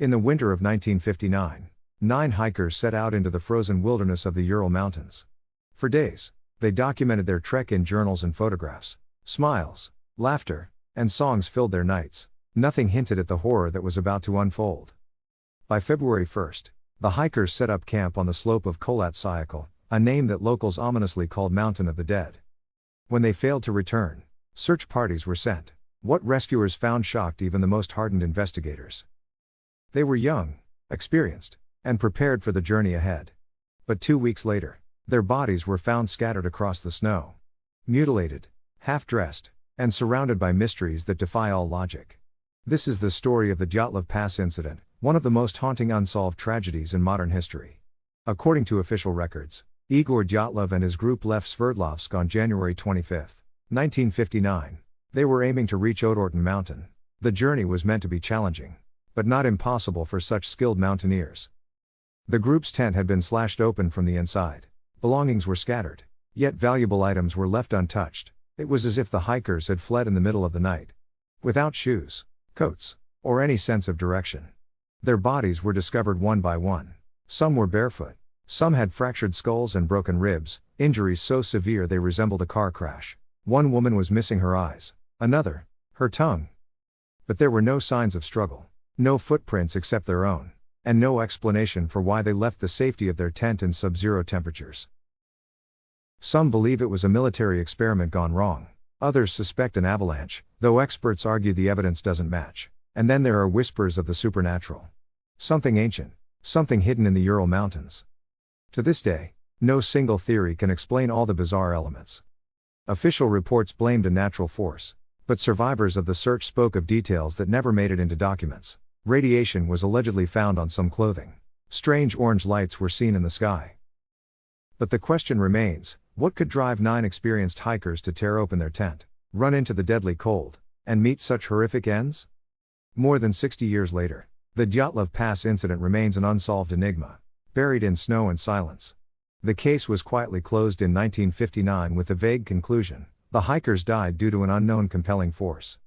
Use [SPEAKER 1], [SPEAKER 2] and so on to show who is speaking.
[SPEAKER 1] In the winter of 1959, 9 hikers set out into the frozen wilderness of the Ural Mountains. For days, they documented their trek in journals and photographs. Smiles, laughter, and songs filled their nights. Nothing hinted at the horror that was about to unfold. By February 1st, the hikers set up camp on the slope of Kholat Syakhl, a name that locals ominously called Mountain of the Dead. When they failed to return, search parties were sent. What rescuers found shocked even the most hardened investigators. They were young, experienced, and prepared for the journey ahead. But 2 weeks later, their bodies were found scattered across the snow. Mutilated, half-dressed, and surrounded by mysteries that defy all logic. This is the story of the Dyatlov Pass incident, one of the most haunting unsolved tragedies in modern history. According to official records, Igor Dyatlov and his group left Sverdlovsk on January 25, 1959. They were aiming to reach Odorten Mountain. The journey was meant to be challenging, but not impossible for such skilled mountaineers. The group's tent had been slashed open from the inside. Belongings were scattered, yet valuable items were left untouched. It was as if the hikers had fled in the middle of the night. Without shoes, coats, or any sense of direction. Their bodies were discovered one by one. Some were barefoot. Some had fractured skulls and broken ribs, injuries so severe they resembled a car crash. One woman was missing her eyes. Another, her tongue. But there were no signs of struggle. No footprints except their own. And no explanation for why they left the safety of their tent in sub-zero temperatures. Some believe it was a military experiment gone wrong. Others suspect an avalanche, though experts argue the evidence doesn't match. And then there are whispers of the supernatural. Something ancient, something hidden in the Ural Mountains. To this day, no single theory can explain all the bizarre elements. Official reports blamed a natural force, but survivors of the search spoke of details that never made it into documents. Radiation was allegedly found on some clothing. Strange orange lights were seen in the sky. But the question remains, what could drive 9 experienced hikers to tear open their tent, run into the deadly cold, and meet such horrific ends? More than 60 years later, the Dyatlov Pass incident remains an unsolved enigma, buried in snow and silence. The case was quietly closed in 1959 with the vague conclusion, the hikers died due to an unknown compelling force.